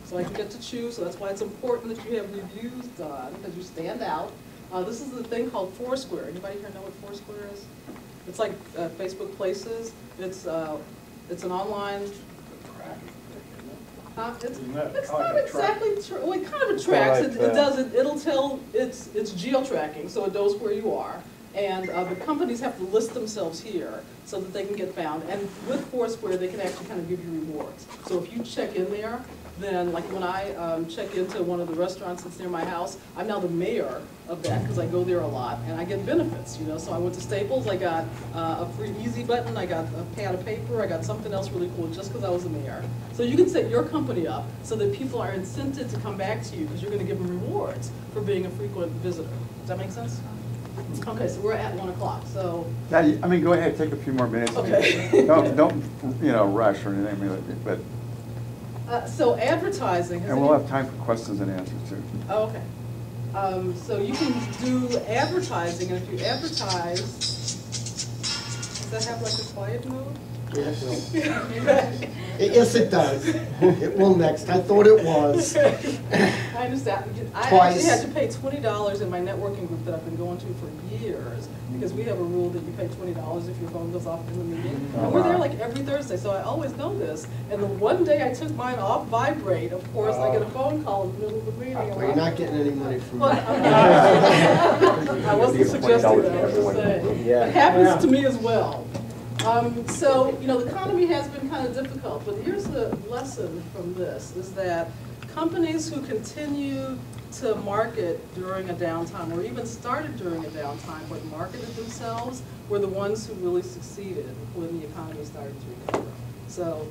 So I can get to choose, so that's why it's important that you have reviews done, because you stand out. This is the thing called Foursquare. Anybody here know what Foursquare is? It's like Facebook Places. It's an online. It's not exactly true. Well, it kind of tracks. It does. It'll tell. It's geo-tracking, so it knows where you are. And the companies have to list themselves here so that they can get found. And with Foursquare, they can actually kind of give you rewards. So if you check in there, then like when I check into one of the restaurants that's near my house, I'm now the mayor of that because I go there a lot and I get benefits, you know. So I went to Staples, I got a free easy button, I got a pad of paper, I got something else really cool just because I was the mayor. So you can set your company up so that people are incented to come back to you because you're going to give them rewards for being a frequent visitor. Does that make sense? Okay, so we're at 1 o'clock, so. Yeah, I mean, go ahead, take a few more minutes. Okay. don't rush or anything, but. So advertising. And we'll have time for questions and answers too. Oh, okay. So you can do advertising, and if you advertise, does that have like a quiet mode? Yes. Yes, it does. It will next. I thought it was. I understand. I actually had to pay $20 in my networking group that I've been going to for years because we have a rule that you pay $20 if your phone goes off in the meeting. And we're there like every Thursday, so I always know this. And the one day I took mine off vibrate, of course, I get a phone call in the middle of the meeting. Well, you're not getting any money from me. I wasn't suggesting that, I was just saying. It happens to me as well. So, you know, the economy has been kind of difficult, but here's the lesson from this, is that companies who continue to market during a downtime, or even started during a downtime, but marketed themselves, were the ones who really succeeded when the economy started to recover. So,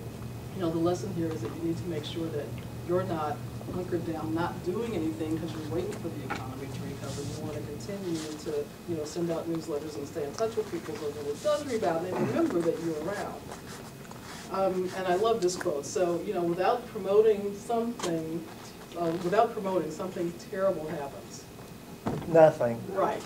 you know, the lesson here is that you need to make sure that you're not hunkered down, not doing anything because you're waiting for the economy to recover. You want to continue to, you know, send out newsletters and stay in touch with people so that when it does rebound, they remember that you're around. And I love this quote. So, you know, without promoting something terrible happens. Nothing. Right.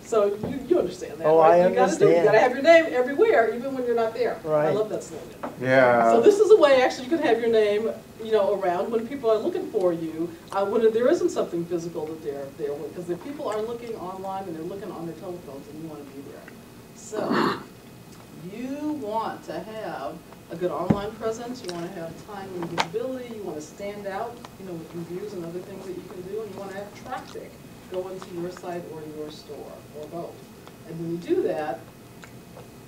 So you understand that, Oh, right? I You gotta do it. You gotta have your name everywhere, even when you're not there. Right. I love that slogan. Yeah. So this is a way actually you can have your name, you know, around when people are looking for you, when there isn't something physical that they're there with. Because if people are looking online and they're looking on their telephones, and you want to be there. So you want to have a good online presence, you want to have time and visibility, you want to stand out, you know, with reviews and other things that you can do, and you want to have traffic go into your site or your store, or both. And when you do that,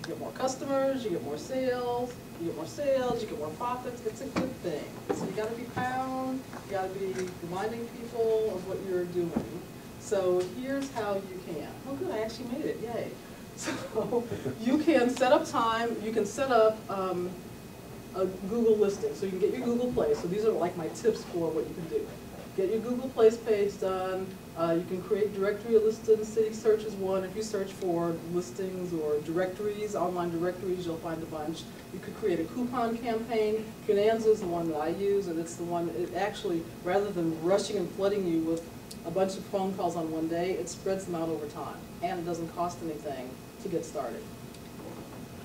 you get more customers, you get more sales, you get more profits. It's a good thing. So you got to be found, you got to be reminding people of what you're doing. So here's how you can. Oh good, I actually made it, yay. So you can set up time, you can set up a Google listing. So you can get your Google Play. So these are like my tips for what you can do. Get your Google Place page done. You can create directory listings. City Search is one. If you search for listings or directories, online directories, you'll find a bunch. You could create a coupon campaign. Bonanza is the one that I use, and it's the one, it actually, rather than rushing and flooding you with a bunch of phone calls on one day, it spreads them out over time, and it doesn't cost anything to get started.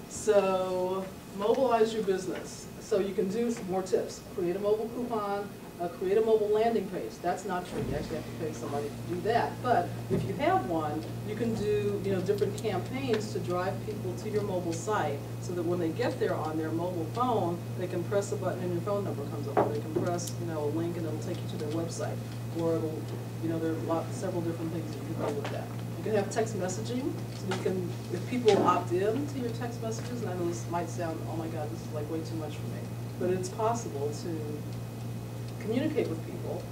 So mobilize your business. So you can do some more tips. Create a mobile coupon. Create a mobile landing page. That's not true. You actually have to pay somebody to do that. But if you have one, you can do, you know, different campaigns to drive people to your mobile site so that when they get there on their mobile phone, they can press a button and your phone number comes up. Or they can press, you know, a link and it'll take you to their website. Or it'll, you know, there are several different things that you can do with that. You can have text messaging, so you can, if people opt in to your text messages, and I know this might sound, oh my God, this is like way too much for me, but it's possible to communicate with people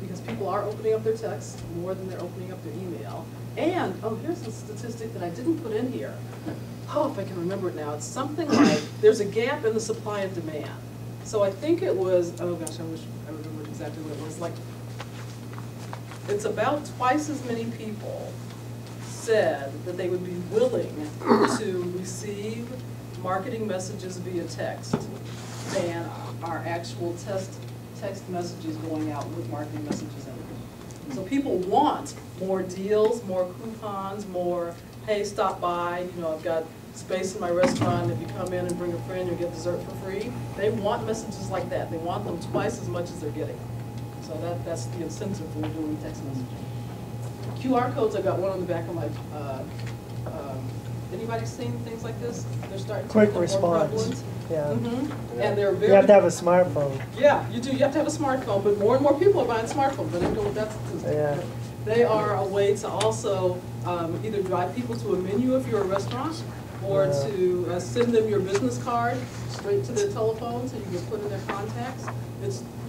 because people are opening up their text more than they're opening up their email. And, oh, here's a statistic that I didn't put in here. Oh, if I can remember it now. It's something like there's a gap in the supply and demand. So I think it was, oh gosh, I wish I remembered exactly what it was. Like, it's about twice as many people said that they would be willing to receive marketing messages via text than our actual text messages going out with marketing messages in it. So people want more deals, more coupons, more, hey, stop by, you know, I've got space in my restaurant. If you come in and bring a friend, you'll get dessert for free. They want messages like that. They want them twice as much as they're getting. So that's the incentive for doing text messaging. QR codes, I got one on the back of my, anybody seen things like this? They're starting to Quick become more response. prevalent. Yeah. And they're very. You have to have a smartphone. Yeah, you do. You have to have a smartphone, but more and more people are buying smartphones. I didn't know that's. Yeah. They are a way to also either drive people to a menu if you're a restaurant, or to send them your business card straight to their telephone so you can put in their contacts.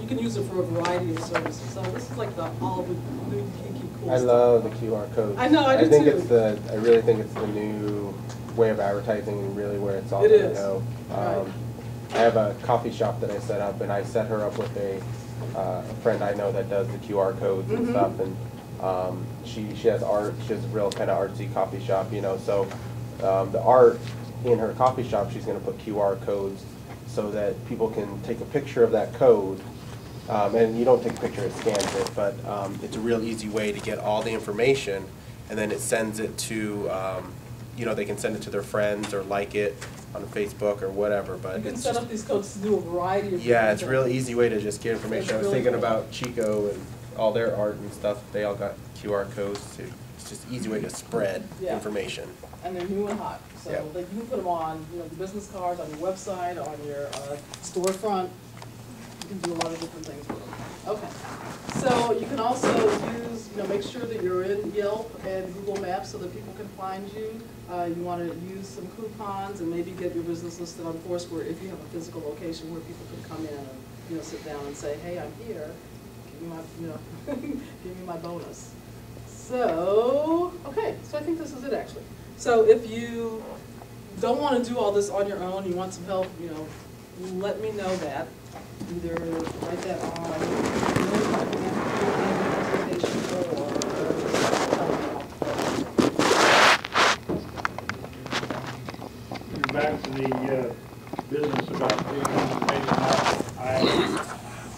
You can use it for a variety of services. So this is like all the new geeky cool I stuff. love the QR code. I know, I do think too. I really think it's the new way of advertising and really where it's all It going to is. go. Right. I have a coffee shop that I set up, and I set her up with a friend I know that does the QR codes and stuff, and she has art. She has a real kind of artsy coffee shop, you know. So the art in her coffee shop, she's going to put QR codes so that people can take a picture of that code. And you don't take a picture, it scans it, but it's a real easy way to get all the information, and then it sends it to, you know, they can send it to their friends or like it on Facebook or whatever, but You can it's set just, up these codes to do a variety of yeah, different it's a real things. easy way to just get information. I was really thinking cool. about Chico and all their art and stuff, they all got QR codes too. It's just an easy way to spread Yeah. information. And they're new and hot. So Yeah. like, you can put them on, you know, the business cards, on your website, on your storefront. You can do a lot of different things with them. Okay. So you can also use, you know, make sure that you're in Yelp and Google Maps so that people can find you. You want to use some coupons and maybe get your business listed on Foursquare if you have a physical location where people can come in and, you know, sit down and say, hey, I'm here. Give me my, you know, give me my bonus. So, okay, so I think this is it actually. So if you don't want to do all this on your own, you want some help, you know, let me know that. Either write that on or back to the business about giving information out.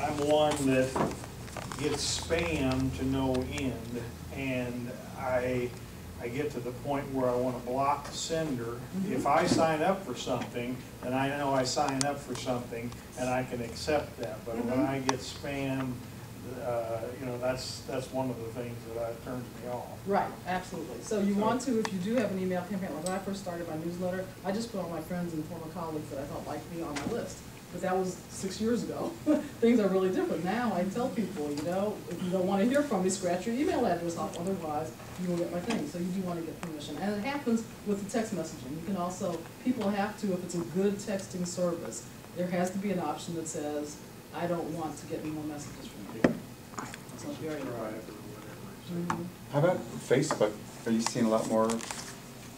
I'm one that gets spam to no end, and I get to the point where I want to block the sender. If I sign up for something, then I know I sign up for something, and I can accept that. But when I get spam, you know, that's one of the things that turns me off. Right, absolutely. So you want to, if you do have an email campaign, like when I first started my newsletter, I just put all my friends and former colleagues that I thought liked me on my list. But that was 6 years ago. Things are really different. Now I tell people, you know, if you don't want to hear from me, scratch your email address off, otherwise you will get my thing. So you do want to get permission. And it happens with the text messaging. You can also, people have to, if it's a good texting service, there has to be an option that says, I don't want to get more messages from you. So it's very important. How about Facebook? Are you seeing a lot more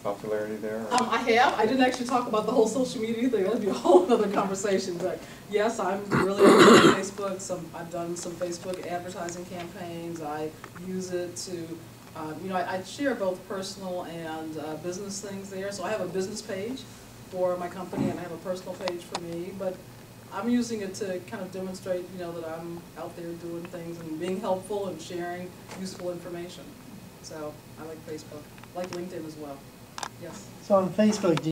popularity there? or- I have. I didn't actually talk about the whole social media thing. That'd be a whole other conversation. But yes, I'm really on Facebook. I've done some Facebook advertising campaigns. I use it to, you know, I share both personal and business things there. So I have a business page for my company, and I have a personal page for me. But I'm using it to kind of demonstrate, you know, that I'm out there doing things and being helpful and sharing useful information. So I like Facebook. I like LinkedIn as well. Yes. So on Facebook,